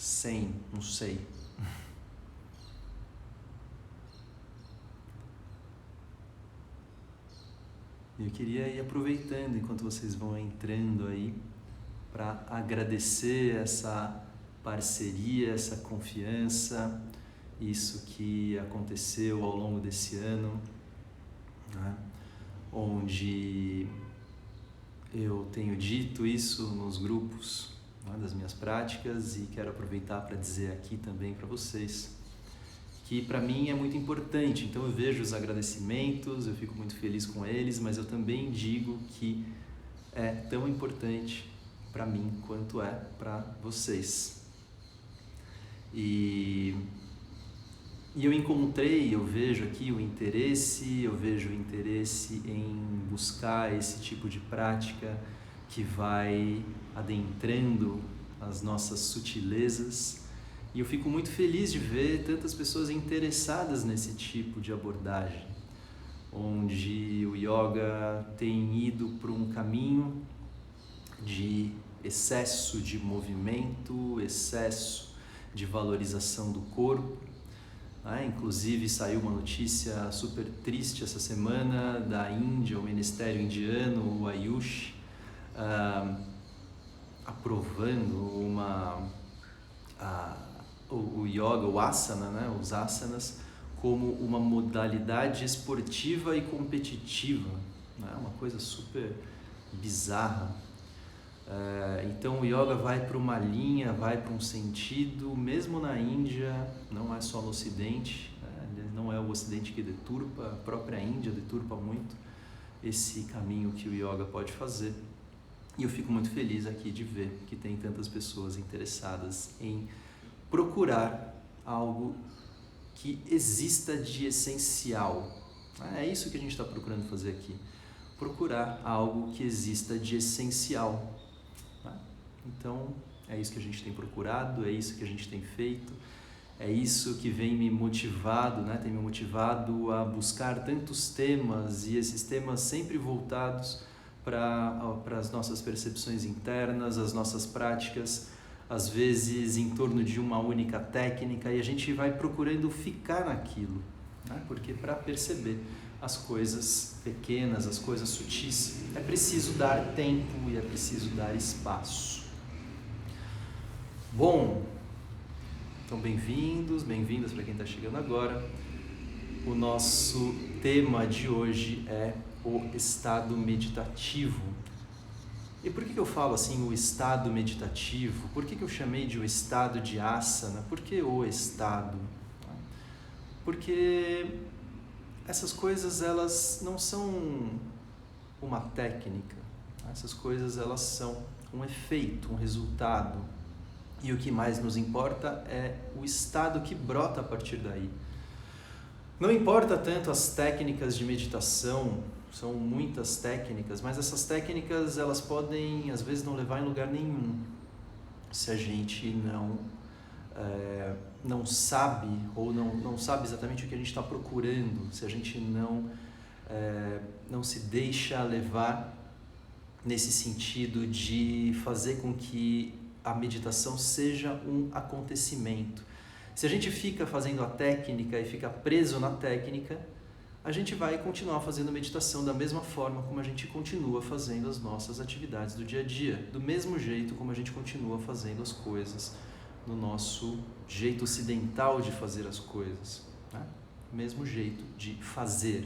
100, não sei. Eu queria ir aproveitando enquanto vocês vão entrando aí para agradecer essa parceria, essa confiança, isso que aconteceu ao longo desse ano, né? Onde eu tenho dito isso nos grupos, né, das minhas práticas, e quero aproveitar para dizer aqui também para vocês que para mim é muito importante. Então eu vejo os agradecimentos, eu fico muito feliz com eles, mas eu também digo que é tão importante para mim quanto é para vocês. E eu encontrei, eu vejo aqui eu vejo o interesse em buscar esse tipo de prática que vai adentrando as nossas sutilezas. E eu fico muito feliz de ver tantas pessoas interessadas nesse tipo de abordagem, onde o yoga tem ido por um caminho de excesso de movimento, excesso de valorização do corpo. Inclusive saiu uma notícia super triste essa semana da Índia, o Ministério Indiano, o Ayush, aprovando o yoga, o asana, né? Os asanas, como uma modalidade esportiva e competitiva, né? Uma coisa super bizarra. Então o yoga vai para uma linha, vai para um sentido, mesmo na Índia, não é só no Ocidente, né? Não é o Ocidente que deturpa, a própria Índia deturpa muito esse caminho que o yoga pode fazer. E eu fico muito feliz aqui de ver que tem tantas pessoas interessadas em procurar algo que exista de essencial. É isso que a gente está procurando fazer aqui. Procurar algo que exista de essencial. Então, é isso que a gente tem procurado, é isso que a gente tem feito, é isso que vem me motivado, né? Tem me motivado a buscar tantos temas, e esses temas sempre voltados para as nossas percepções internas, as nossas práticas, às vezes em torno de uma única técnica, e a gente vai procurando ficar naquilo, né? Porque para perceber as coisas pequenas, as coisas sutis, é preciso dar tempo e é preciso dar espaço. Bom, então bem-vindos, bem-vindas para quem está chegando agora. O nosso tema de hoje é o estado meditativo. E por que eu falo assim, o estado meditativo? Por que eu chamei de o estado de asana? Por que o estado? Porque essas coisas, elas não são uma técnica. Essas coisas, elas são um efeito, um resultado. E o que mais nos importa é o estado que brota a partir daí. Não importa tanto as técnicas de meditação, são muitas técnicas, mas essas técnicas, elas podem às vezes não levar em lugar nenhum, se a gente não sabe, ou não sabe exatamente o que a gente está procurando, se a gente não se deixa levar nesse sentido de fazer com que a meditação seja um acontecimento. Se a gente fica fazendo a técnica e fica preso na técnica, a gente vai continuar fazendo meditação da mesma forma como a gente continua fazendo as nossas atividades do dia a dia, do mesmo jeito como a gente continua fazendo as coisas no nosso jeito ocidental de fazer as coisas, né? Mesmo jeito de fazer.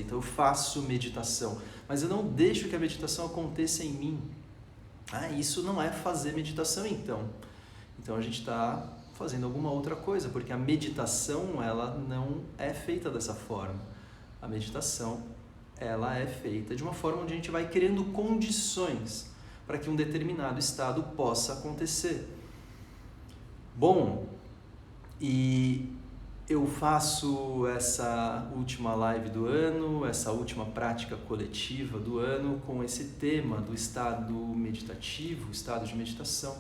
Então eu faço meditação, mas eu não deixo que a meditação aconteça em mim. Isso não é fazer meditação, então. Então a gente está fazendo alguma outra coisa, porque a meditação, ela não é feita dessa forma. A meditação, ela é feita de uma forma onde a gente vai criando condições para que um determinado estado possa acontecer. Bom, e eu faço essa última live do ano, essa última prática coletiva do ano com esse tema do estado meditativo, estado de meditação,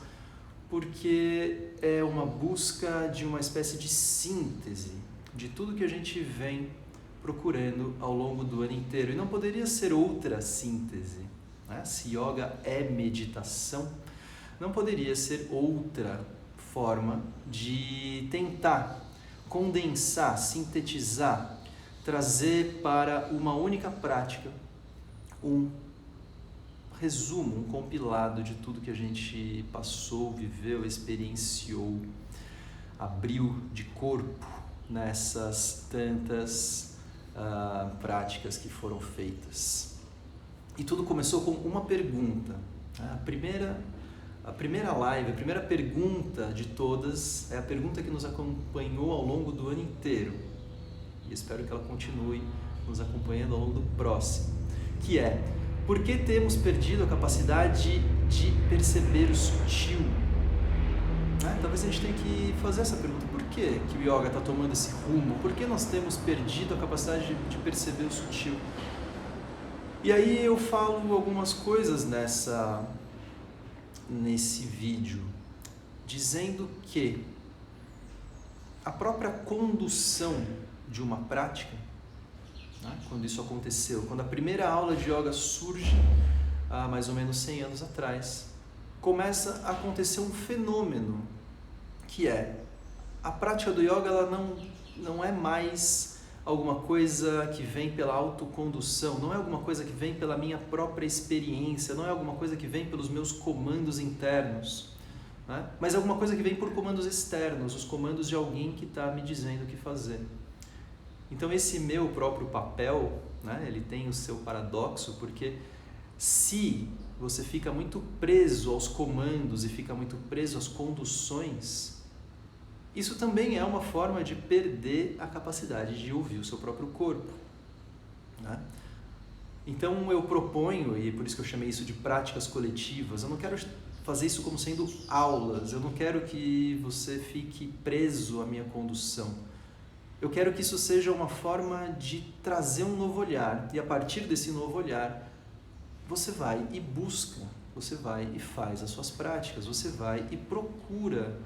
porque é uma busca de uma espécie de síntese de tudo que a gente vem procurando ao longo do ano inteiro. E não poderia ser outra síntese, né? Se yoga é meditação, não poderia ser outra forma de tentar condensar, sintetizar, trazer para uma única prática um resumo, um compilado de tudo que a gente passou, viveu, experienciou, abriu de corpo nessas tantas práticas que foram feitas. E tudo começou com uma pergunta. A primeira live, a primeira pergunta de todas é a pergunta que nos acompanhou ao longo do ano inteiro. E espero que ela continue nos acompanhando ao longo do próximo. Que é: por que temos perdido a capacidade de perceber o sutil? Talvez a gente tenha que fazer essa pergunta. Por que o yoga está tomando esse rumo? Por que nós temos perdido a capacidade de perceber o sutil? E aí eu falo algumas coisas nesse vídeo, dizendo que a própria condução de uma prática, quando isso aconteceu, quando a primeira aula de yoga surge há mais ou menos 100 anos atrás, começa a acontecer um fenômeno, que é a prática do yoga, ela não é mais alguma coisa que vem pela autocondução, não é alguma coisa que vem pela minha própria experiência, não é alguma coisa que vem pelos meus comandos internos, mas é alguma coisa que vem por comandos externos, os comandos de alguém que está me dizendo o que fazer. Então esse meu próprio papel, ele tem o seu paradoxo, porque se você fica muito preso aos comandos e fica muito preso às conduções, isso também é uma forma de perder a capacidade de ouvir o seu próprio corpo. Então eu proponho, e por isso que eu chamei isso de práticas coletivas, eu não quero fazer isso como sendo aulas, eu não quero que você fique preso à minha condução. Eu quero que isso seja uma forma de trazer um novo olhar, e a partir desse novo olhar, você vai e busca, você vai e faz as suas práticas, você vai e procura,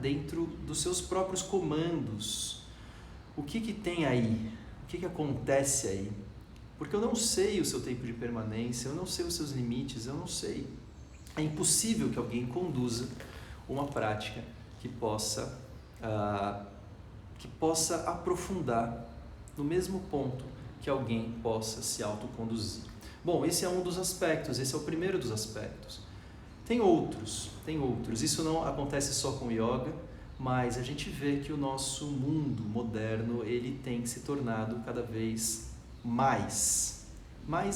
dentro dos seus próprios comandos, o que tem aí, o que acontece aí, porque eu não sei o seu tempo de permanência, eu não sei os seus limites, eu não sei. É impossível que alguém conduza uma prática que possa aprofundar no mesmo ponto que alguém possa se autoconduzir. Bom, esse é um dos aspectos, esse é o primeiro dos aspectos. Tem outros. Isso não acontece só com yoga, mas a gente vê que o nosso mundo moderno, ele tem se tornado cada vez mais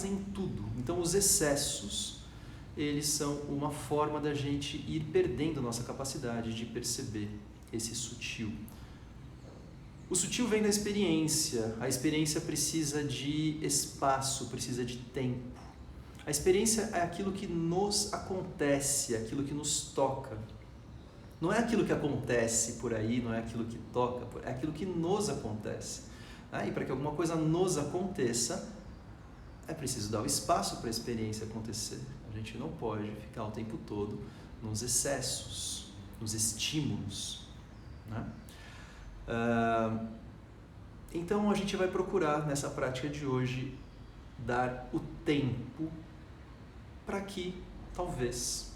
em tudo. Então os excessos, eles são uma forma da gente ir perdendo nossa capacidade de perceber esse sutil. O sutil vem da experiência, a experiência precisa de espaço, precisa de tempo. A experiência é aquilo que nos acontece, aquilo que nos toca. Não é aquilo que acontece por aí, não é aquilo que toca, é aquilo que nos acontece. E para que alguma coisa nos aconteça, é preciso dar o espaço para a experiência acontecer. A gente não pode ficar o tempo todo nos excessos, nos estímulos. Então a gente vai procurar nessa prática de hoje dar o tempo para que talvez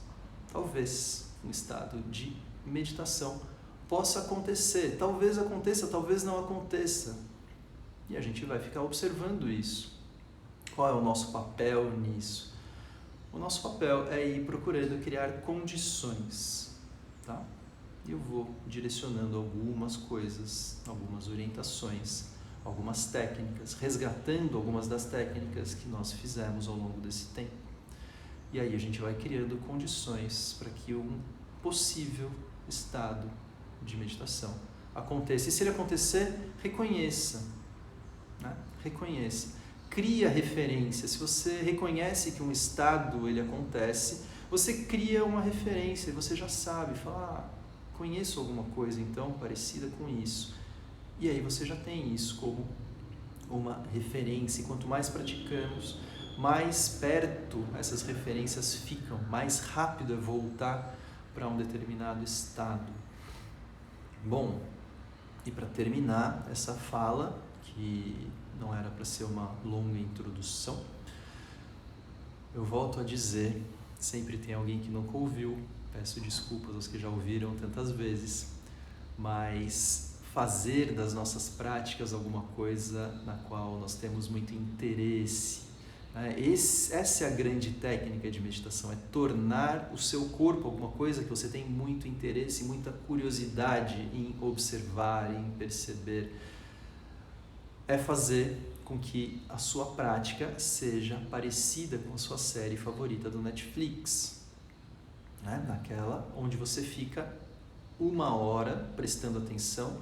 um estado de meditação possa acontecer. Talvez aconteça, talvez não aconteça. E a gente vai ficar observando isso. Qual é o nosso papel nisso? O nosso papel é ir procurando criar condições, tá? E eu vou direcionando algumas coisas, algumas orientações, algumas técnicas, resgatando algumas das técnicas que nós fizemos ao longo desse tempo. E aí a gente vai criando condições para que um possível estado de meditação aconteça. E se ele acontecer, reconheça. Reconheça. Cria referência. Se você reconhece que um estado ele acontece, você cria uma referência e você já sabe, fala, conheço alguma coisa então parecida com isso. E aí você já tem isso como uma referência. E quanto mais praticamos, mais perto essas referências ficam, mais rápido é voltar para um determinado estado. Bom, e para terminar essa fala, que não era para ser uma longa introdução, eu volto a dizer, sempre tem alguém que nunca ouviu, Peço desculpas aos que já ouviram tantas vezes, mas fazer das nossas práticas alguma coisa na qual nós temos muito interesse. Essa é a grande técnica de meditação, é tornar o seu corpo alguma coisa que você tem muito interesse, muita curiosidade em observar, em perceber. É fazer com que a sua prática seja parecida com a sua série favorita do Netflix, né? Naquela onde você fica 1 hora prestando atenção,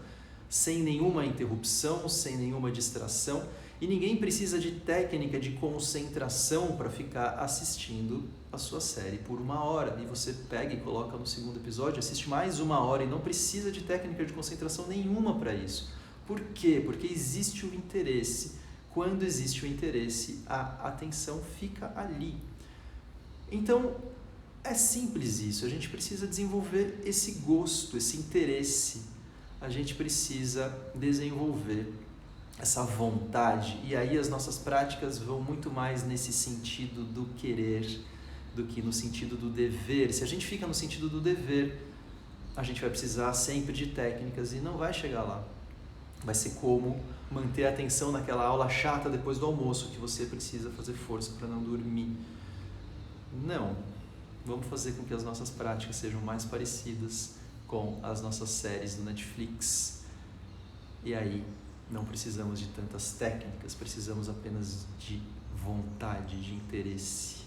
sem nenhuma interrupção, sem nenhuma distração, e ninguém precisa de técnica de concentração para ficar assistindo a sua série por 1 hora. E você pega e coloca no segundo episódio, assiste mais 1 hora e não precisa de técnica de concentração nenhuma para isso. Por quê? Porque existe o interesse. Quando existe o interesse, a atenção fica ali. Então, é simples isso. A gente precisa desenvolver esse gosto, esse interesse. A gente precisa desenvolver essa vontade. E aí as nossas práticas vão muito mais nesse sentido do querer do que no sentido do dever. Se a gente fica no sentido do dever, a gente vai precisar sempre de técnicas e não vai chegar lá. Vai ser como manter a atenção naquela aula chata depois do almoço, que você precisa fazer força para não dormir. Não. Vamos fazer com que as nossas práticas sejam mais parecidas com as nossas séries do Netflix. E aí, não precisamos de tantas técnicas, precisamos apenas de vontade, de interesse.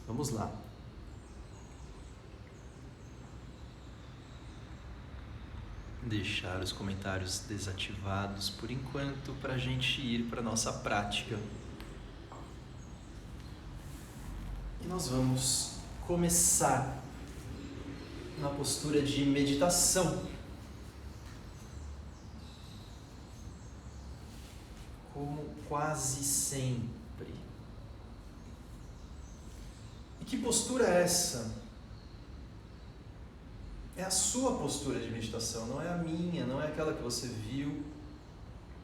Vamos lá. Deixar os comentários desativados por enquanto para a gente ir para a nossa prática. E nós vamos começar na postura de meditação. Como quase sempre. E que postura é essa? É a sua postura de meditação, não é a minha, não é aquela que você viu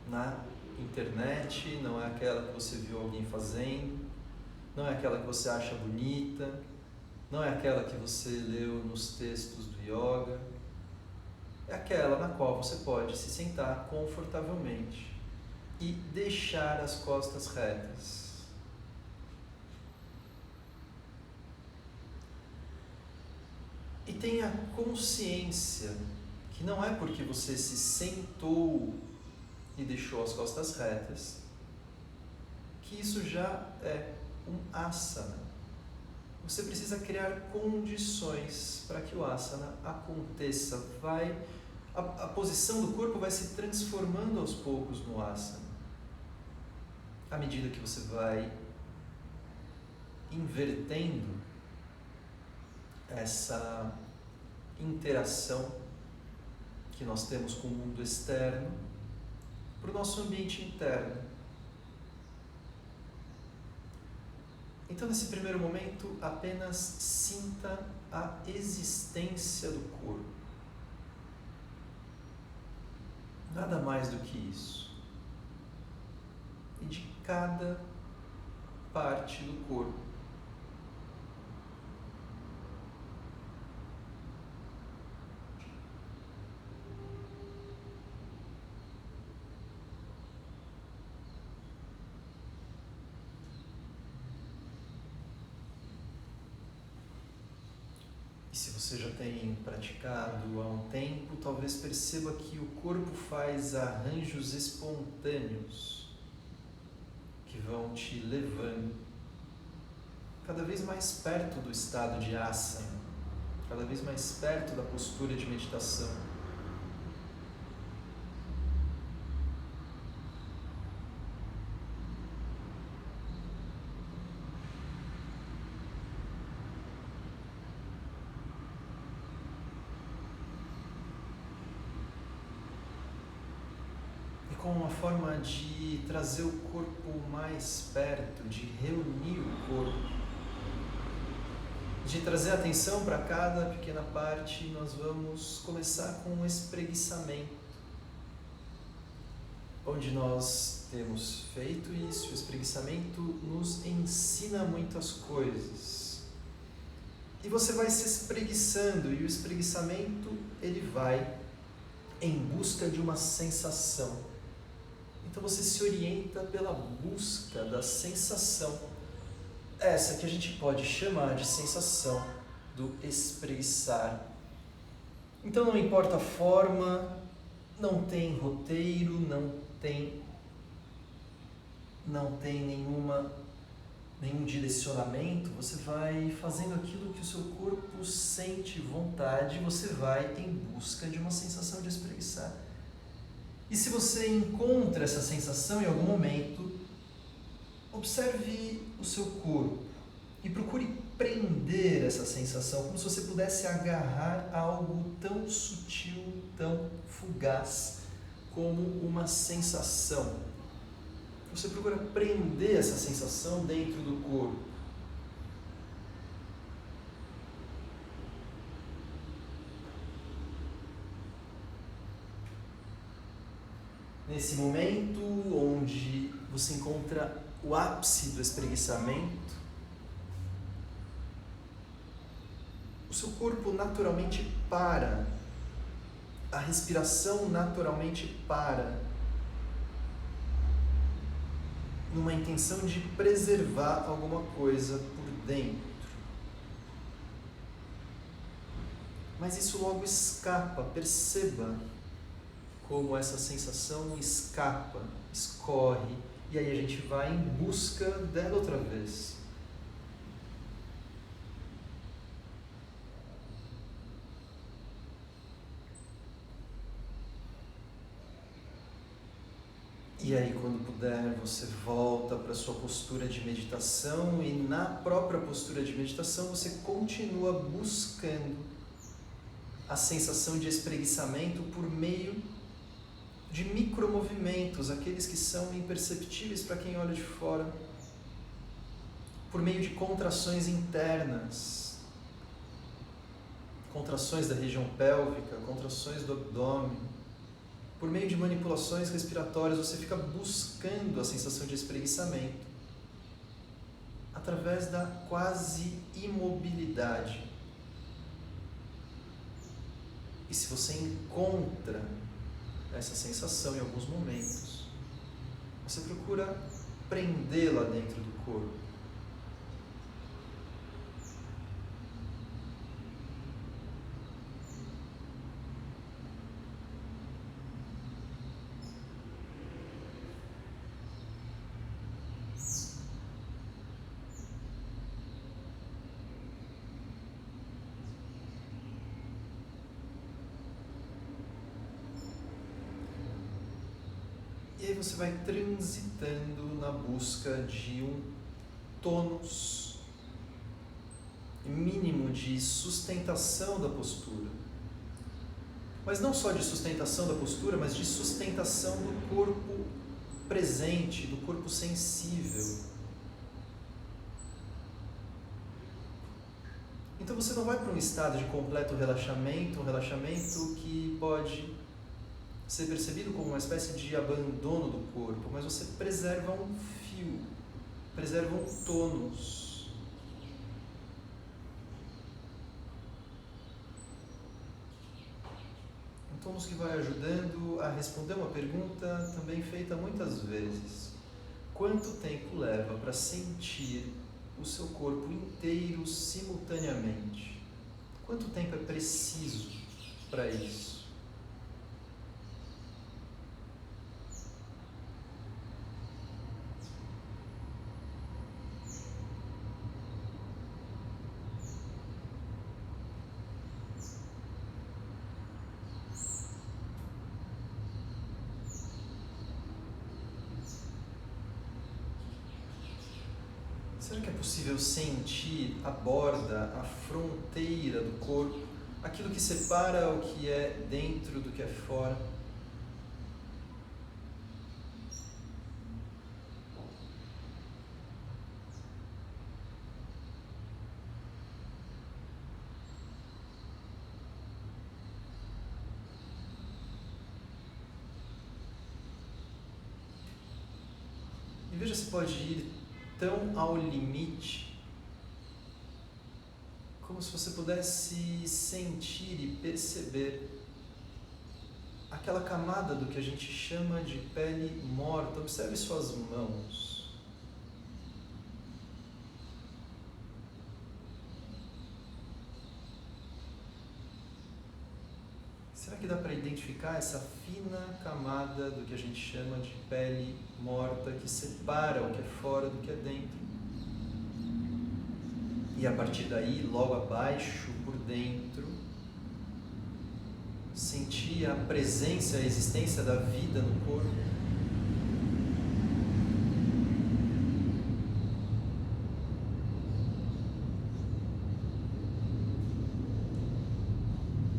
na internet, não é aquela que você viu alguém fazendo, não é aquela que você acha bonita, não é aquela que você leu nos textos do yoga. É aquela na qual você pode se sentar confortavelmente e deixar as costas retas. E tenha consciência que não é porque você se sentou e deixou as costas retas que isso já é um asana. Você precisa criar condições para que o asana aconteça. A posição do corpo vai se transformando aos poucos no asana. À medida que você vai invertendo essa interação que nós temos com o mundo externo para o nosso ambiente interno. Então, nesse primeiro momento, apenas sinta a existência do corpo. Nada mais do que isso. E de cada parte do corpo. Se você já tem praticado há um tempo, talvez perceba que o corpo faz arranjos espontâneos que vão te levando cada vez mais perto do estado de asana, cada vez mais perto da postura de meditação. Como uma forma de trazer o corpo mais perto, de reunir o corpo, de trazer atenção para cada pequena parte, nós vamos começar com um espreguiçamento, onde nós temos feito isso. O espreguiçamento nos ensina muitas coisas. E você vai se espreguiçando, e o espreguiçamento ele vai em busca de uma sensação. Então você se orienta pela busca da sensação, essa que a gente pode chamar de sensação do espreguiçar. Então não importa a forma, não tem roteiro, não tem nenhum direcionamento, você vai fazendo aquilo que o seu corpo sente vontade, você vai em busca de uma sensação de espreguiçar. E se você encontra essa sensação em algum momento, observe o seu corpo e procure prender essa sensação, como se você pudesse agarrar algo tão sutil, tão fugaz, como uma sensação. Você procura prender essa sensação dentro do corpo. Nesse momento onde você encontra o ápice do espreguiçamento, o seu corpo naturalmente para, a respiração naturalmente para, numa intenção de preservar alguma coisa por dentro. Mas isso logo escapa, perceba como essa sensação escapa, escorre, e aí a gente vai em busca dela outra vez. E aí, quando puder, você volta para a sua postura de meditação, e na própria postura de meditação você continua buscando a sensação de espreguiçamento por meio de micromovimentos, aqueles que são imperceptíveis para quem olha de fora, por meio de contrações internas, contrações da região pélvica, contrações do abdômen. Por meio de manipulações respiratórias, você fica buscando a sensação de espreguiçamento através da quase imobilidade. E se você encontra essa sensação em alguns momentos, você procura prendê-la dentro do corpo. E aí você vai transitando na busca de um tônus mínimo de sustentação da postura. Mas não só de sustentação da postura, mas de sustentação do corpo presente, do corpo sensível. Então você não vai para um estado de completo relaxamento, um relaxamento que pode ser percebido como uma espécie de abandono do corpo, mas você preserva um fio, preserva um tônus. Um tônus que vai ajudando a responder uma pergunta também feita muitas vezes. Quanto tempo leva para sentir o seu corpo inteiro simultaneamente? Quanto tempo é preciso para isso? Será que é possível sentir a borda, a fronteira do corpo, aquilo que separa o que é dentro do que é fora? E veja se pode ir tão ao limite como como se você pudesse sentir e perceber aquela camada do que a gente chama de pele morta. Observe suas mãos. Será que dá para identificar essa fina camada do que a gente chama de pele morta, que separa o que é fora do que é dentro? E a partir daí, logo abaixo, por dentro, sentir a presença, a existência da vida no corpo.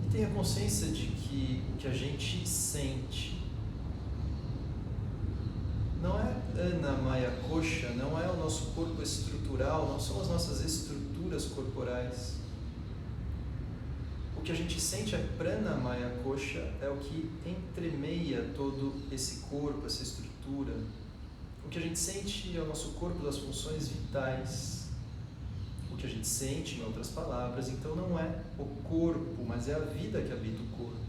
E tenha consciência de que o que a gente sente não é Ana Maya Kosha, não é o nosso corpo estrutural, não são as nossas estruturas corporais. O que a gente sente é Prana Maya Kosha, é o que entremeia todo esse corpo, essa estrutura. O que a gente sente é o nosso corpo das funções vitais. O que a gente sente, em outras palavras, então não é o corpo, mas é a vida que habita o corpo.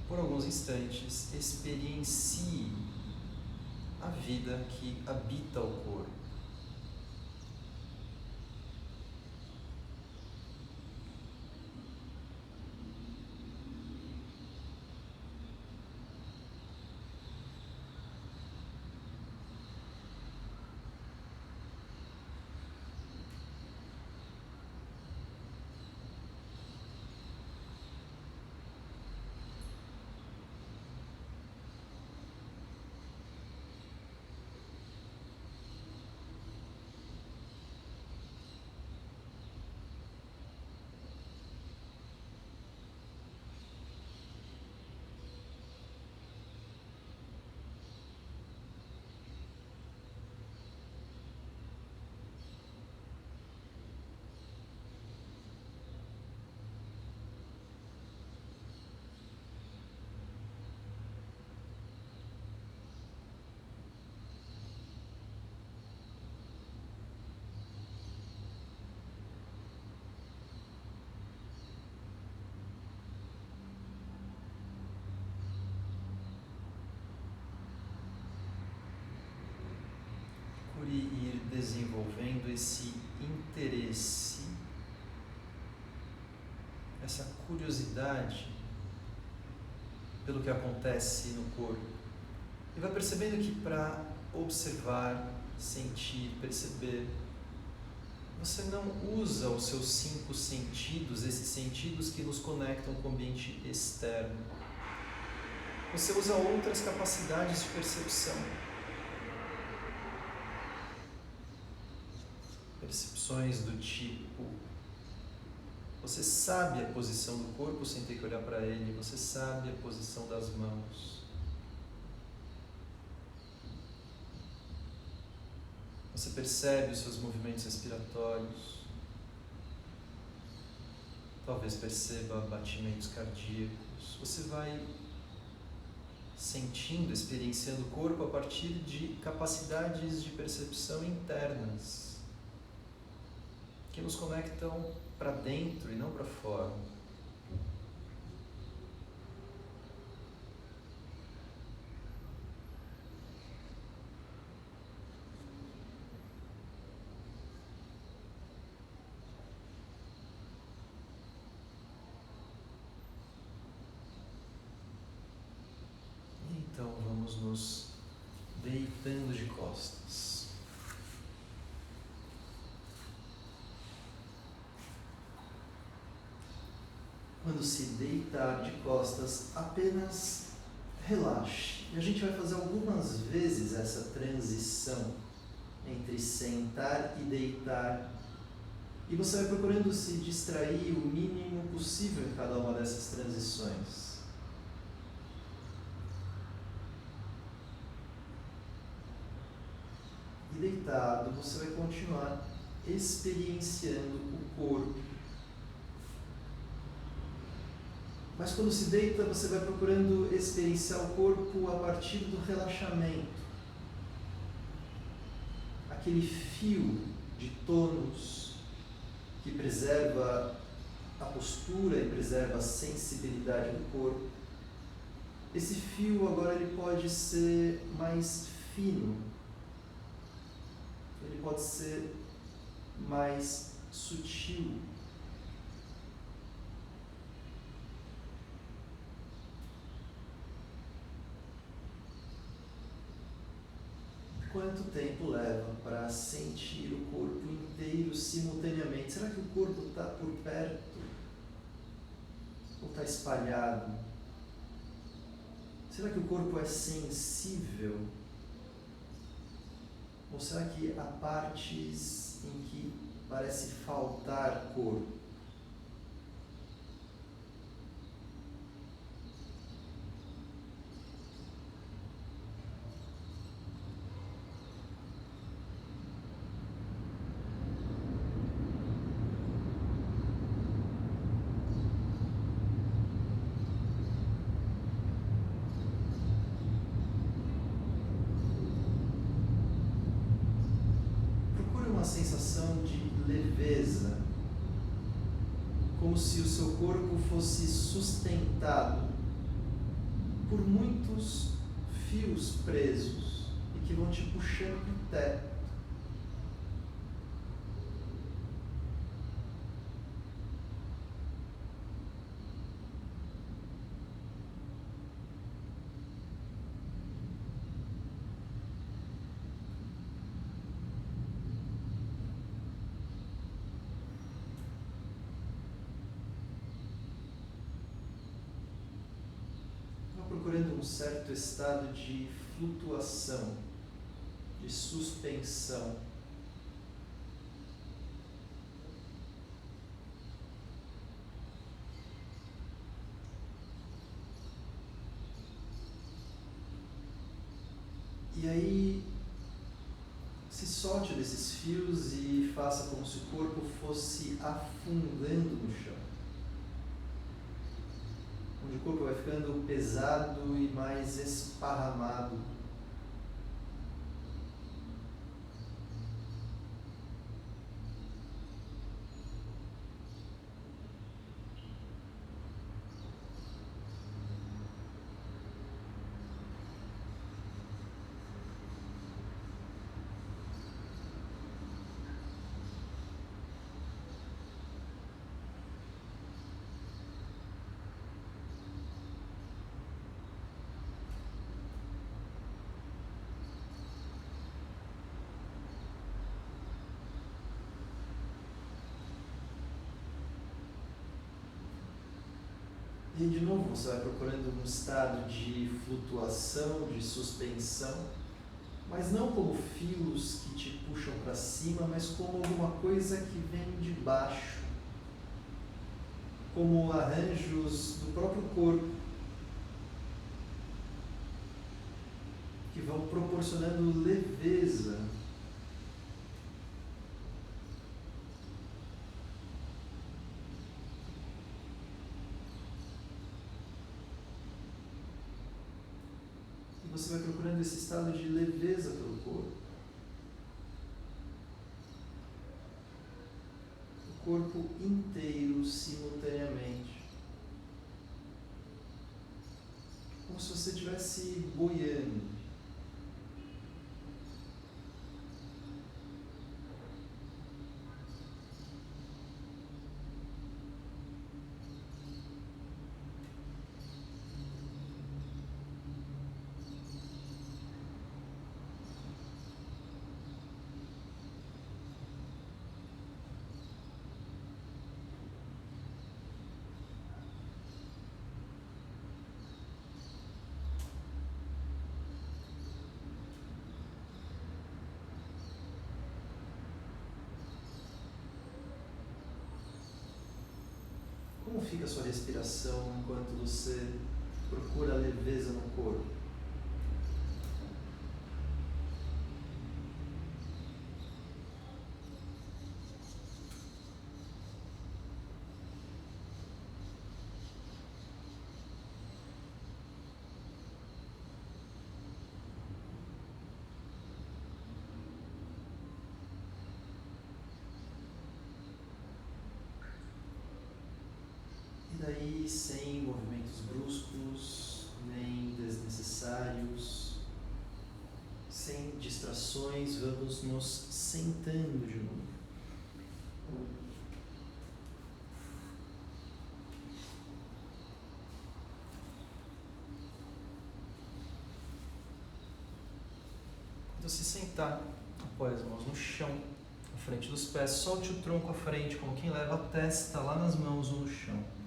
Por alguns instantes, experiencie a vida que habita o corpo. Procure ir desenvolvendo esse interesse, essa curiosidade pelo que acontece no corpo. E vai percebendo que para observar, sentir, perceber, você não usa os seus 5 sentidos, esses sentidos que nos conectam com o ambiente externo. Você usa outras capacidades de percepção. Percepções do tipo: você sabe a posição do corpo sem ter que olhar para ele, você sabe a posição das mãos. Você percebe os seus movimentos respiratórios. Talvez perceba batimentos cardíacos. Você vai sentindo, experienciando o corpo a partir de capacidades de percepção internas que nos conectam para dentro e não para fora. Então vamos nos deitando de costas. Quando se deitar de costas, apenas relaxe. E a gente vai fazer algumas vezes essa transição entre sentar e deitar. E você vai procurando se distrair o mínimo possível em cada uma dessas transições. E deitado, você vai continuar experienciando o corpo. Mas quando se deita, você vai procurando experienciar o corpo a partir do relaxamento. aquele fio de tônus que preserva a postura e preserva a sensibilidade do corpo. Esse fio agora ele pode ser mais fino, ele pode ser mais sutil. Quanto tempo leva para sentir o corpo inteiro simultaneamente? Será que o corpo está por perto? Ou está espalhado? Será que o corpo é sensível? Ou será que há partes em que parece faltar corpo? Uma sensação de leveza, como se o seu corpo fosse sustentado por muitos fios presos e que vão te puxando para o teto. Procurando um certo estado de flutuação, de suspensão. E aí, se solte desses fios e faça como se o corpo fosse afundando no chão. Onde o corpo vai ficando pesado e mais esparramado. E de novo você vai procurando um estado de flutuação, de suspensão, mas não como fios que te puxam para cima, mas como alguma coisa que vem de baixo, como arranjos do próprio corpo, que vão proporcionando leveza. Você vai procurando esse estado de leveza pelo corpo. O corpo inteiro simultaneamente. Como se você estivesse boiando. Como fica a sua respiração enquanto você procura leveza no corpo? E daí, sem movimentos bruscos, nem desnecessários, sem distrações, vamos nos sentando de novo. Quando se sentar, apoie as mãos no chão, na frente dos pés, solte o tronco à frente, como quem leva a testa lá nas mãos ou no chão.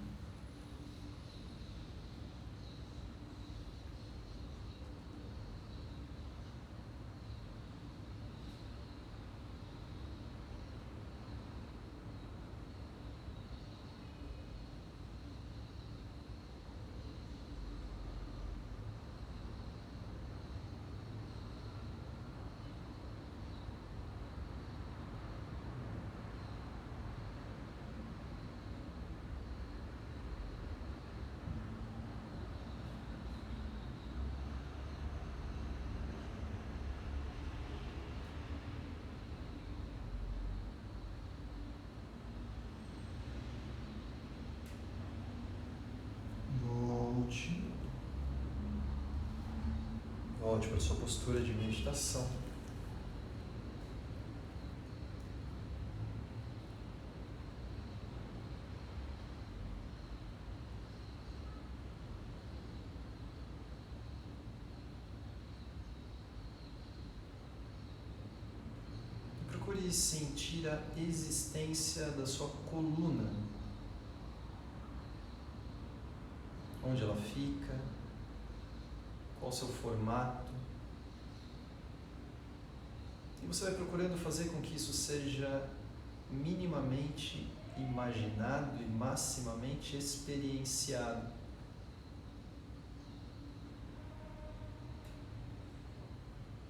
Volte para a sua postura de meditação. E procure sentir a existência da sua coluna. Onde ela fica, qual o seu formato. E você vai procurando fazer com que isso seja minimamente imaginado e maximamente experienciado.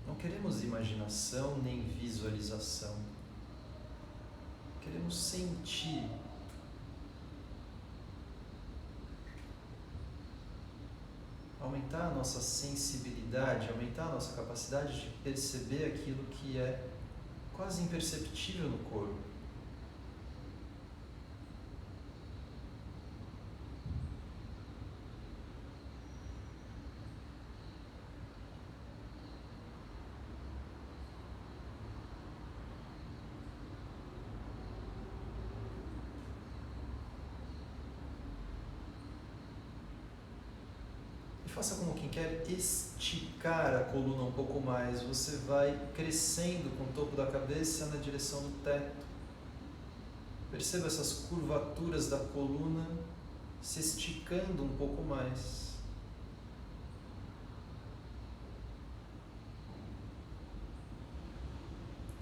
Não queremos imaginação nem visualização. Queremos sentir. Aumentar a nossa sensibilidade, aumentar a nossa capacidade de perceber aquilo que é quase imperceptível no corpo. Faça como quem quer esticar a coluna um pouco mais. Você vai crescendo com o topo da cabeça na direção do teto. Perceba essas curvaturas da coluna se esticando um pouco mais.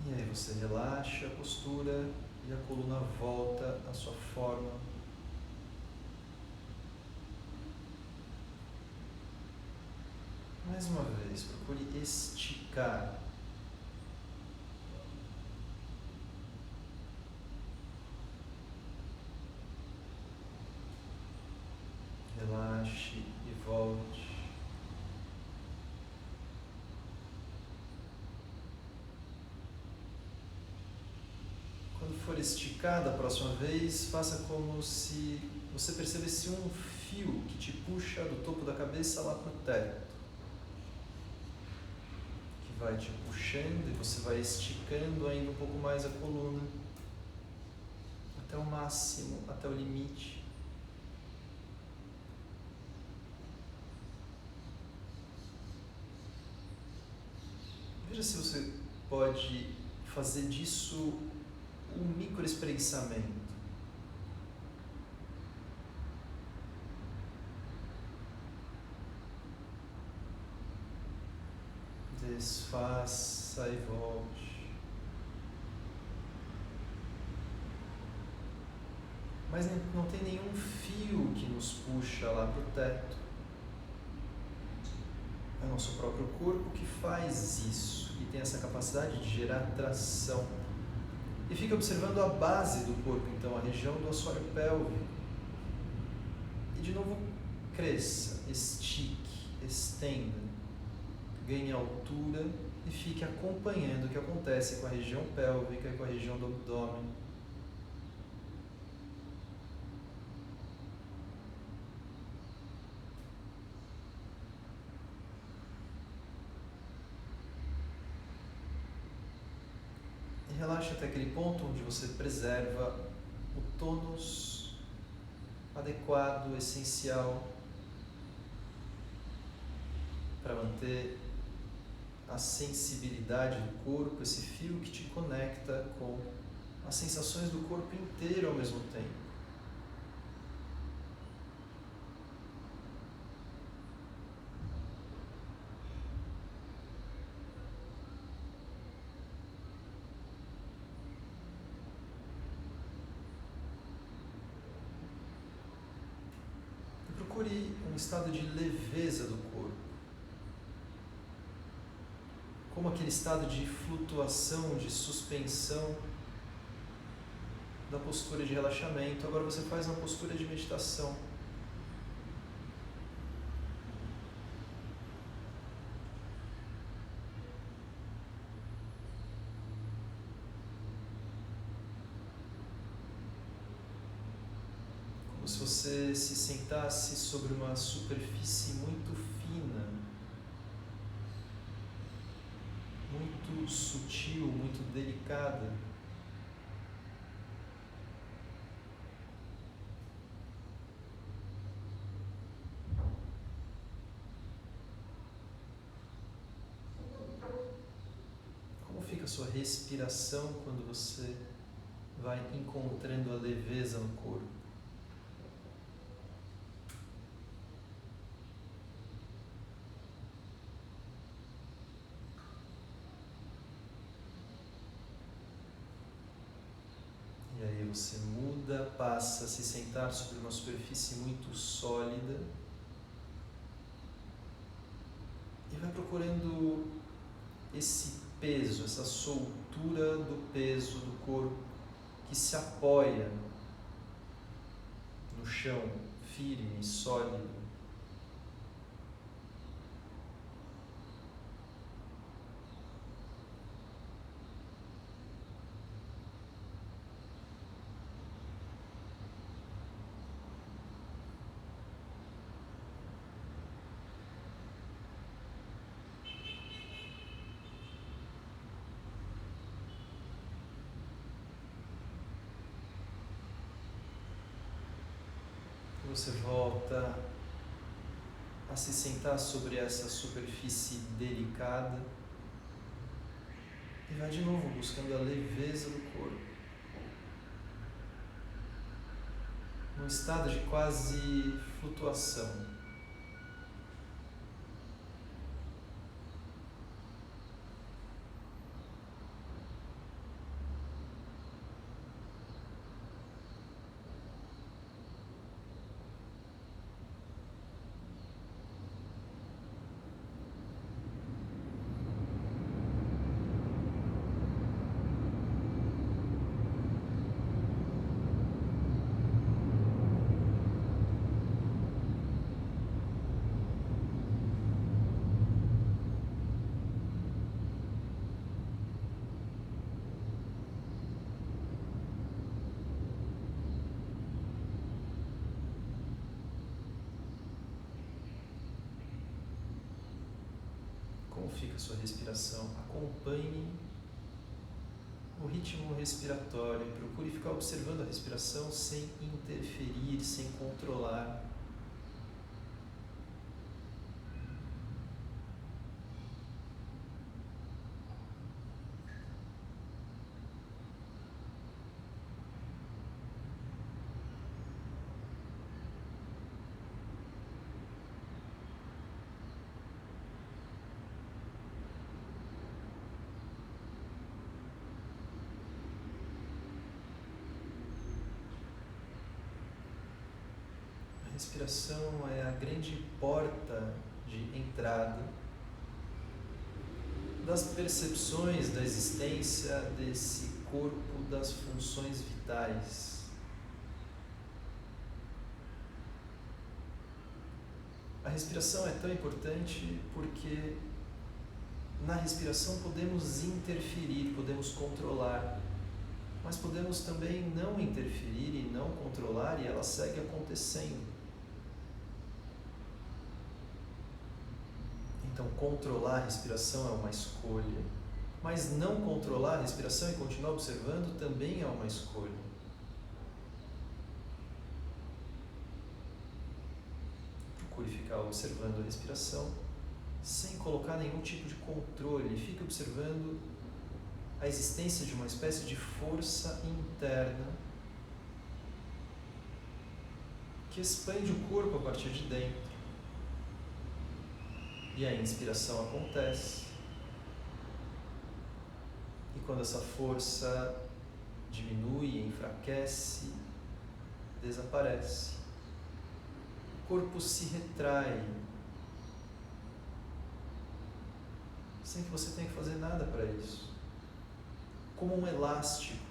E aí você relaxa a postura e a coluna volta à sua forma. Mais uma vez, procure esticar. Relaxe e volte. Quando for esticada a próxima vez, faça como se você percebesse um fio que te puxa do topo da cabeça lá para o teto. Vai te puxando e você vai esticando ainda um pouco mais a coluna até o máximo, até o limite. Veja se você pode fazer disso um microespreguiçamento. Desfaça e volte. Mas não tem nenhum fio que nos puxa lá para o teto. É o nosso próprio corpo que faz isso e tem essa capacidade de gerar tração. E fica observando a base do corpo, então, a região do assoalho pélvico. E de novo, cresça, estique, estenda. Ganhe altura e fique acompanhando o que acontece com a região pélvica e com a região do abdômen. relaxe até aquele ponto onde você preserva o tônus adequado, essencial, para manter a sensibilidade do corpo, esse fio que te conecta com as sensações do corpo inteiro ao mesmo tempo. Procure um estado de leveza do corpo, como aquele estado de flutuação, de suspensão da postura de relaxamento. Agora você faz uma postura de meditação. Como se você se sentasse sobre uma superfície muito fina, muito sutil, muito delicada. Como fica a sua respiração quando você vai encontrando a leveza no corpo? E aí você muda, passa a se sentar sobre uma superfície muito sólida e vai procurando esse peso, essa soltura do peso do corpo que se apoia no chão, firme, sólido. Você volta a se sentar sobre essa superfície delicada e vai de novo buscando a leveza do corpo, num estado de quase flutuação. Como fica a sua respiração? Acompanhe o ritmo respiratório. Procure ficar observando a respiração sem interferir, sem controlar. A respiração é a grande porta de entrada das percepções da existência desse corpo, das funções vitais. A respiração é tão importante porque na respiração podemos interferir, podemos controlar, mas podemos também não interferir e não controlar e ela segue acontecendo. Então, controlar a respiração é uma escolha. Mas não controlar a respiração e continuar observando também é uma escolha. Procure ficar observando a respiração sem colocar nenhum tipo de controle. Fique observando a existência de uma espécie de força interna que expande o corpo a partir de dentro. E a inspiração acontece. E quando essa força diminui, enfraquece, desaparece, o corpo se retrai, sem que você tenha que fazer nada para isso. Como um elástico,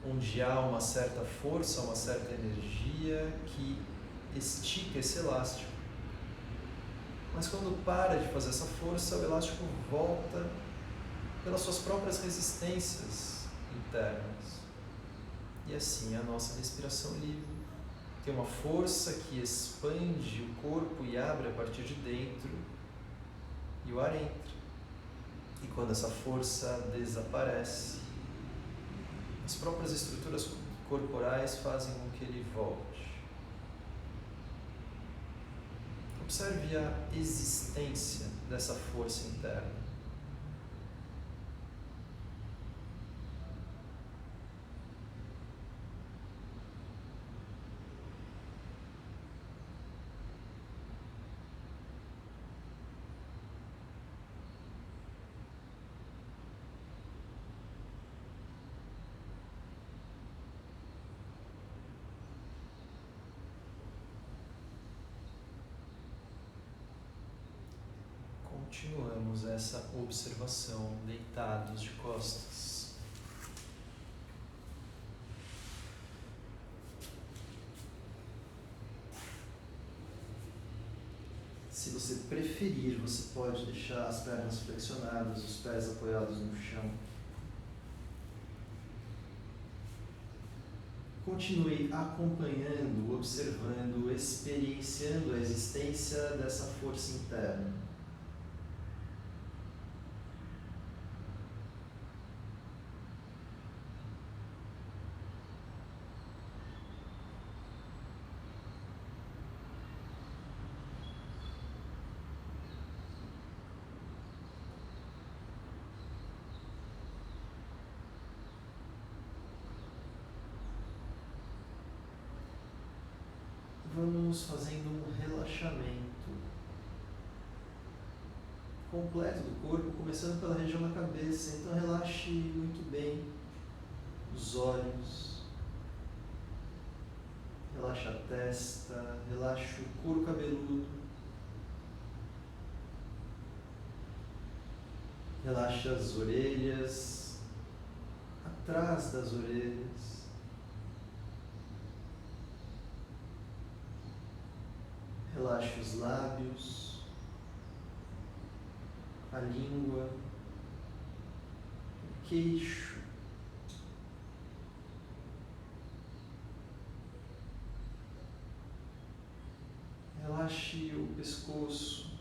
onde há uma certa força, uma certa energia que estica esse elástico. Mas quando para de fazer essa força, o elástico volta pelas suas próprias resistências internas. E assim a nossa respiração livre tem uma força que expande o corpo e abre a partir de dentro, e o ar entra. E quando essa força desaparece, as próprias estruturas corporais fazem com que ele volte. Observe a existência dessa força interna. Continuamos essa observação deitados de costas. Se você preferir, você pode deixar as pernas flexionadas, os pés apoiados no chão. Continue acompanhando, observando, experienciando a existência dessa força interna. Vamos fazendo um relaxamento completo do corpo, começando pela região da cabeça. Então relaxe muito bem os olhos, relaxa a testa, relaxa o couro cabeludo, relaxa as orelhas, atrás das orelhas. Relaxe os lábios, a língua, o queixo, relaxe o pescoço,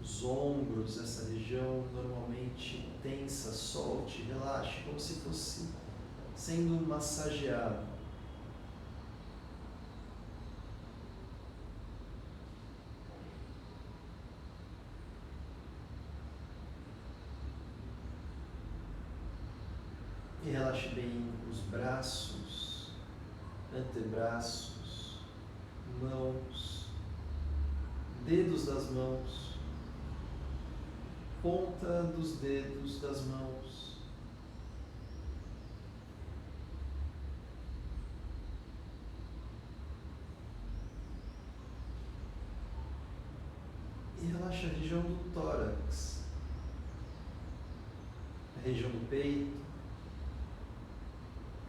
os ombros, essa região normalmente tensa, solte, relaxe, como se fosse sendo massageado. E relaxe bem os braços, antebraços, mãos, dedos das mãos, ponta dos dedos das mãos. E relaxa a região do tórax, a região do peito,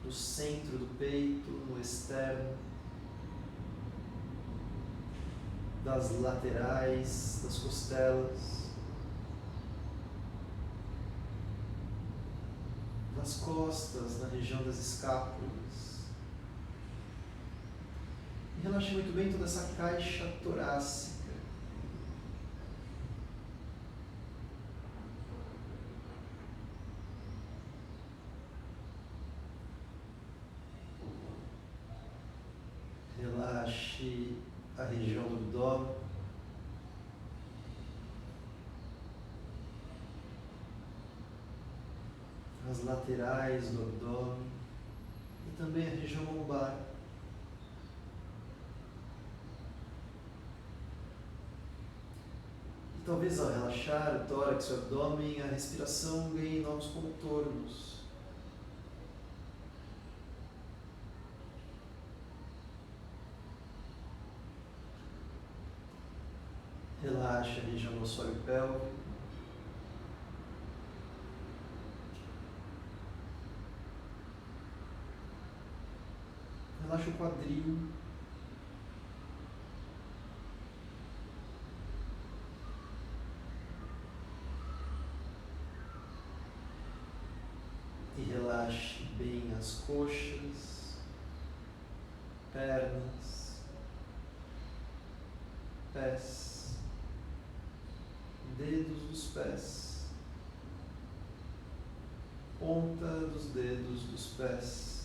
no centro do peito, no externo, das laterais, das costelas, das costas, na região das escápulas. E relaxe muito bem toda essa caixa torácica, as laterais do abdômen e também a região lombar. E talvez ao relaxar o tórax e o abdômen, a respiração ganhe novos contornos. Relaxa a região do assoalho pélvico. Relaxa o quadril. E relaxe bem as coxas, pernas, pés, dedos dos pés, ponta dos dedos dos pés.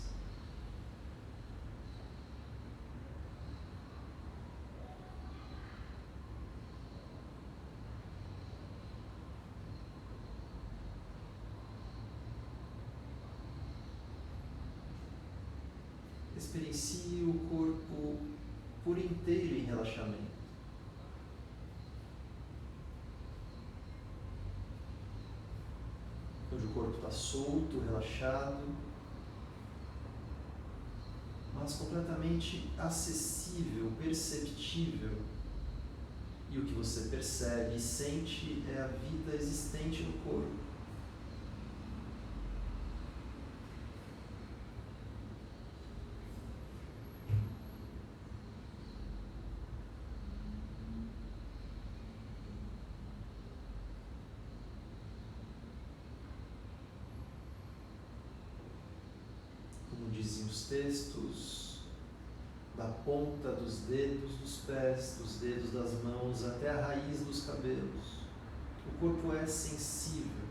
Experiencie o corpo por inteiro em relaxamento. Onde o corpo está solto, relaxado, mas completamente acessível, perceptível. E o que você percebe e sente é a vida existente no corpo. Dizem os textos, da ponta dos dedos dos pés, dos dedos das mãos até a raiz dos cabelos. O corpo é sensível.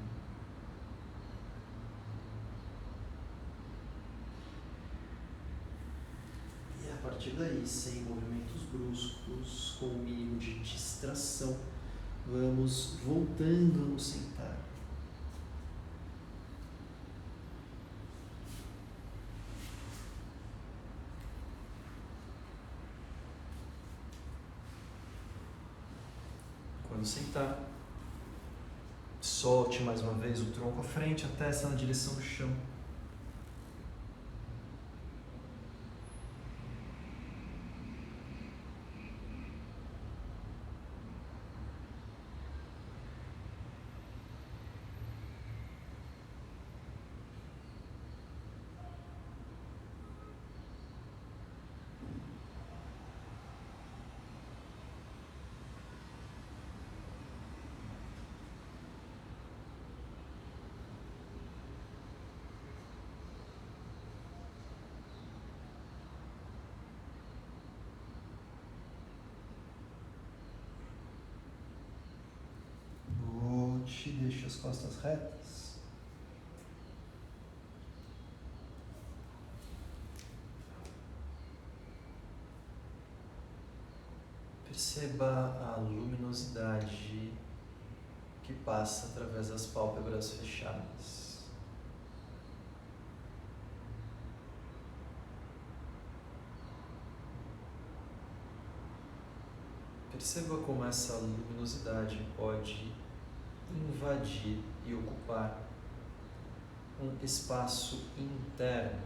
E a partir daí, sem movimentos bruscos, com o mínimo de distração, vamos voltando a nos sentar. Quando sentar, solte mais uma vez o tronco à frente, a testa na direção do chão. Deixe as costas retas. Perceba a luminosidade que passa através das pálpebras fechadas. Perceba como essa luminosidade pode invadir e ocupar um espaço interno.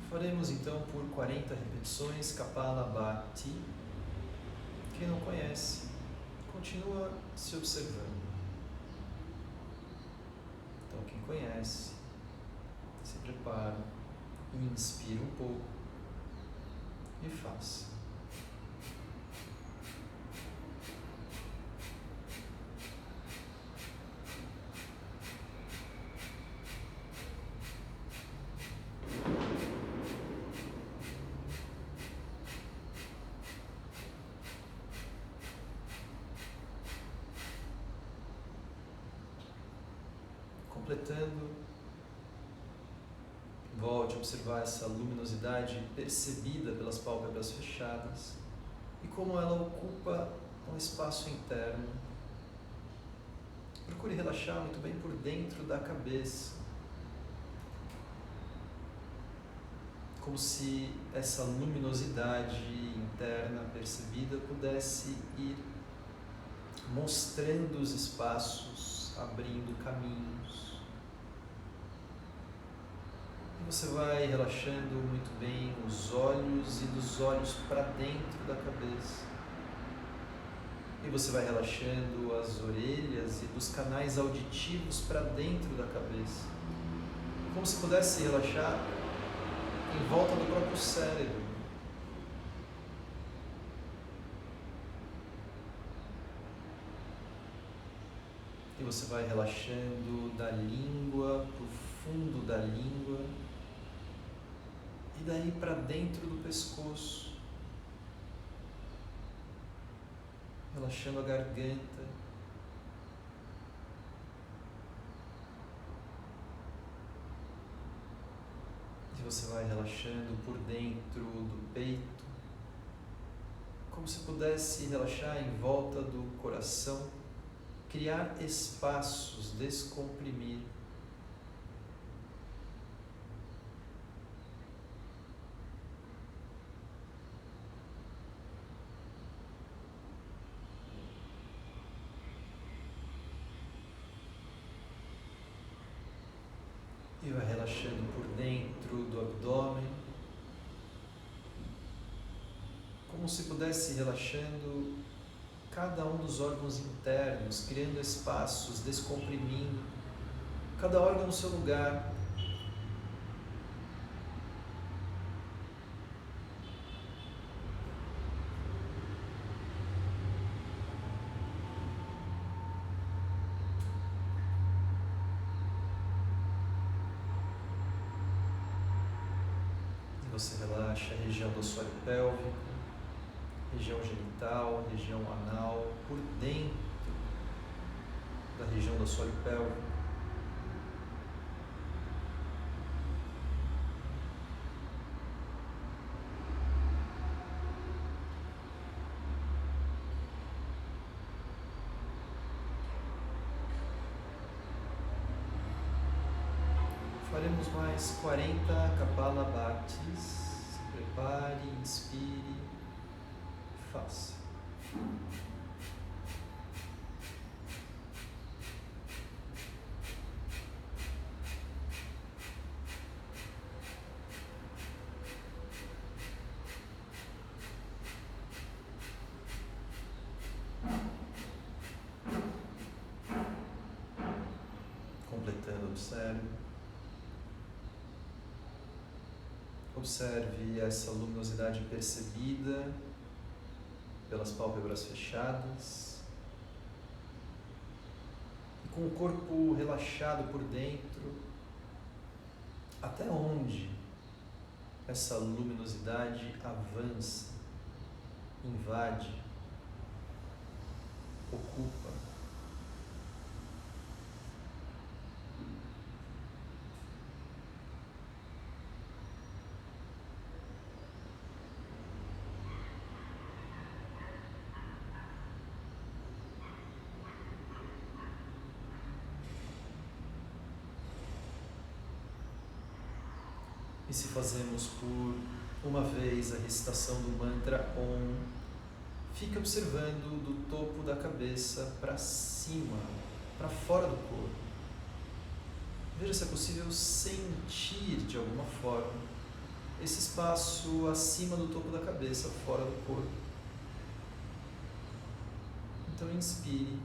Faremos então por 40 repetições Kapalabhati. Quem não conhece, continua se observando. Então, quem conhece, se prepara, inspira um pouco e faça. completando, volte a observar essa luminosidade percebida pelas pálpebras fechadas e como ela ocupa um espaço interno. Procure relaxar muito bem por dentro da cabeça, como se essa luminosidade interna percebida pudesse ir mostrando os espaços, abrindo caminhos. E você vai relaxando muito bem os olhos e dos olhos para dentro da cabeça. E você vai relaxando as orelhas e dos canais auditivos para dentro da cabeça. Como se pudesse relaxar em volta do próprio cérebro. E você vai relaxando da língua, para o fundo da língua, e daí para dentro do pescoço, relaxando a garganta, e você vai relaxando por dentro do peito, como se pudesse relaxar em volta do coração, criar espaços, descomprimir. E vai relaxando por dentro do abdômen, como se pudesse ir relaxando cada um dos órgãos internos, criando espaços, descomprimindo, cada órgão no seu lugar. Você relaxa a região do assoalho pélvico, região genital, região anal, por dentro da região do assoalho pélvico. Faremos mais 40 Kapalabhatis. Se prepare, inspire, faça. Completando, observe. Observe essa luminosidade percebida pelas pálpebras fechadas e com o corpo relaxado por dentro, até onde essa luminosidade avança, invade, ocupa. E se fazemos por uma vez a recitação do mantra Om, fique observando do topo da cabeça para cima, para fora do corpo. Veja se é possível sentir de alguma forma esse espaço acima do topo da cabeça, fora do corpo. Então inspire.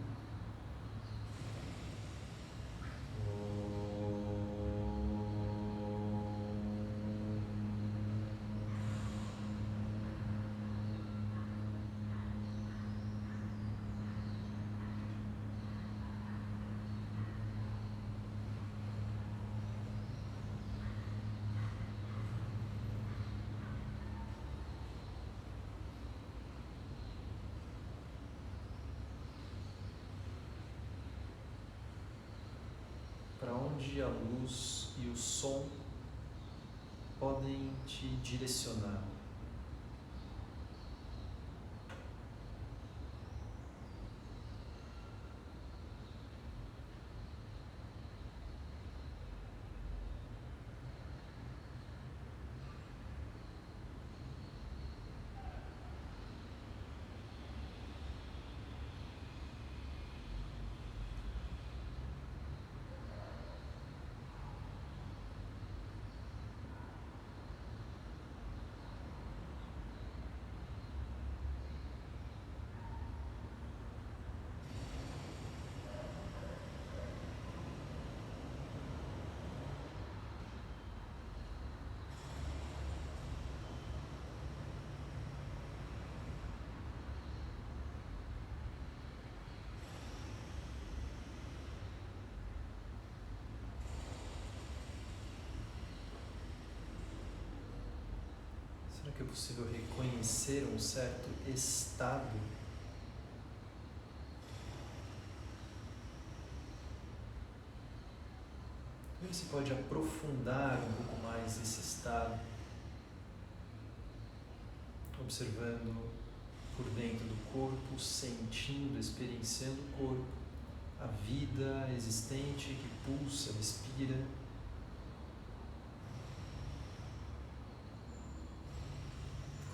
para onde a luz e o som podem te direcionar. Será que é possível reconhecer um certo estado? Como você pode aprofundar um pouco mais esse estado, observando por dentro do corpo, sentindo, experienciando o corpo, a vida existente que pulsa, respira.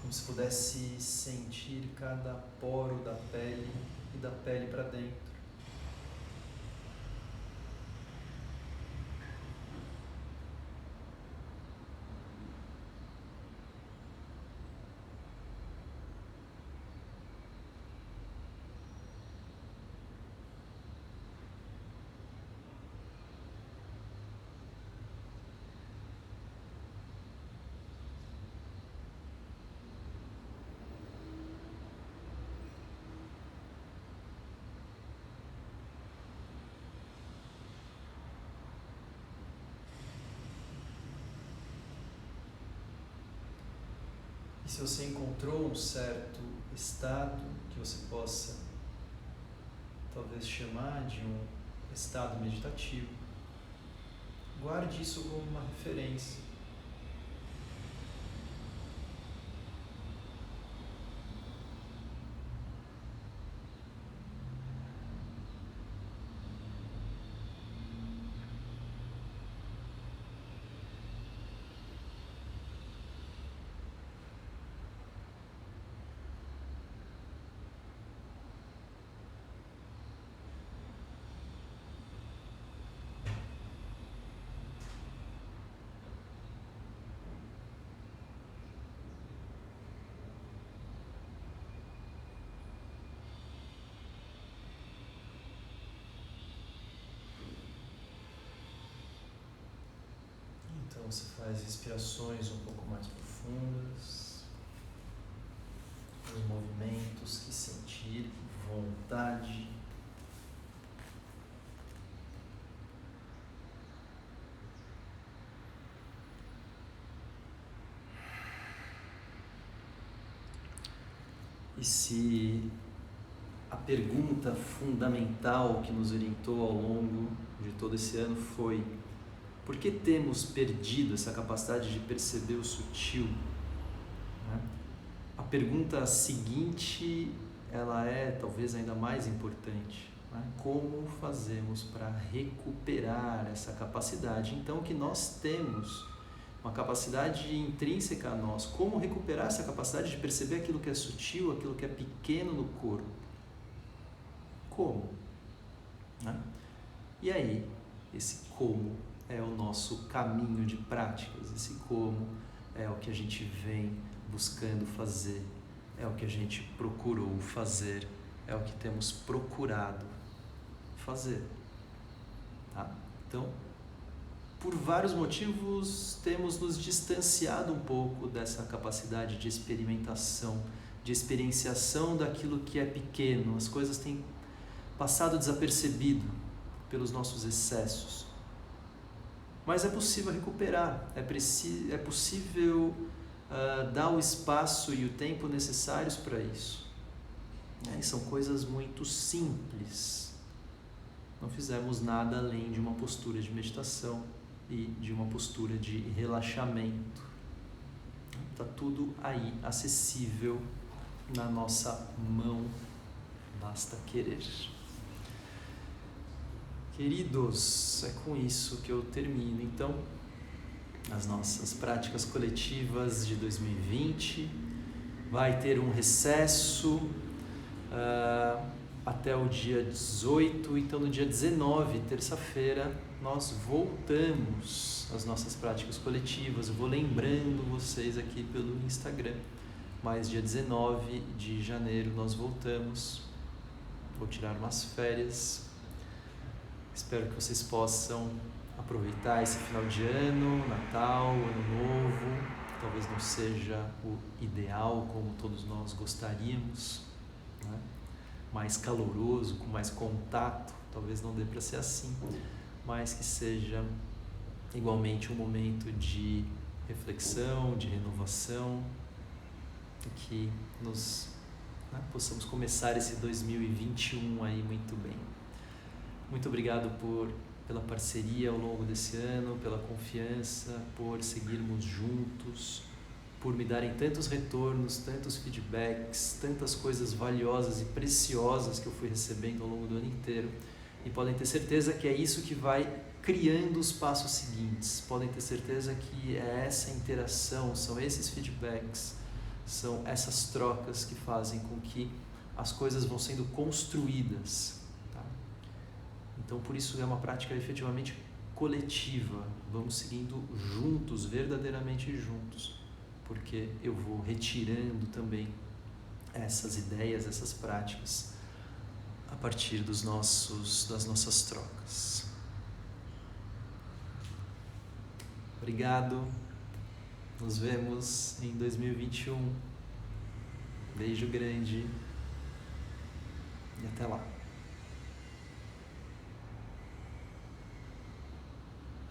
Como se pudesse sentir cada poro da pele e da pele para dentro. E se você encontrou um certo estado que você possa talvez chamar de um estado meditativo, guarde isso como uma referência. Então você faz respirações um pouco mais profundas, os movimentos que sentir, vontade. E se a pergunta fundamental que nos orientou ao longo de todo esse ano foi: por que temos perdido essa capacidade de perceber o sutil? A pergunta seguinte, ela é talvez ainda mais importante. Como fazemos para recuperar essa capacidade? Então, que nós temos uma capacidade intrínseca a nós. Como recuperar essa capacidade de perceber aquilo que é sutil, aquilo que é pequeno no corpo? Como? E aí, esse como é o nosso caminho de práticas. Esse como é o que a gente vem buscando fazer, é o que a gente procurou fazer, é o que temos procurado fazer. Então, por vários motivos, temos nos distanciado um pouco dessa capacidade de experimentação, de experienciação daquilo que é pequeno. As coisas têm passado desapercebido pelos nossos excessos. Mas é possível recuperar, é possível dar o espaço e o tempo necessários para isso. E são coisas muito simples. não fizemos nada além de uma postura de meditação e de uma postura de relaxamento. Está tudo aí, acessível na nossa mão, basta querer. Queridos, é com isso que eu termino, então, as nossas práticas coletivas de 2020. Vai ter um recesso até o dia 18, então no dia 19, terça-feira, nós voltamos às nossas práticas coletivas. Eu vou lembrando vocês aqui pelo Instagram, mas dia 19 de janeiro nós voltamos. Vou tirar umas férias. Espero que vocês possam aproveitar esse final de ano, Natal, Ano Novo. Talvez não seja o ideal como todos nós gostaríamos, né? Mais caloroso, com mais contato, talvez não dê para ser assim, mas que seja igualmente um momento de reflexão, de renovação, e que nós possamos começar esse 2021 aí muito bem. Muito obrigado pela parceria ao longo desse ano, pela confiança, por seguirmos juntos, por me darem tantos retornos, tantos feedbacks, tantas coisas valiosas e preciosas que eu fui recebendo ao longo do ano inteiro. E podem ter certeza que é isso que vai criando os passos seguintes. Podem ter certeza que é essa interação, são esses feedbacks, são essas trocas que fazem com que as coisas vão sendo construídas. Então, por isso é uma prática efetivamente coletiva. Vamos seguindo juntos, verdadeiramente juntos, porque eu vou retirando também essas ideias, essas práticas a partir das nossas trocas. Obrigado. Nos vemos em 2021. Beijo grande e até lá.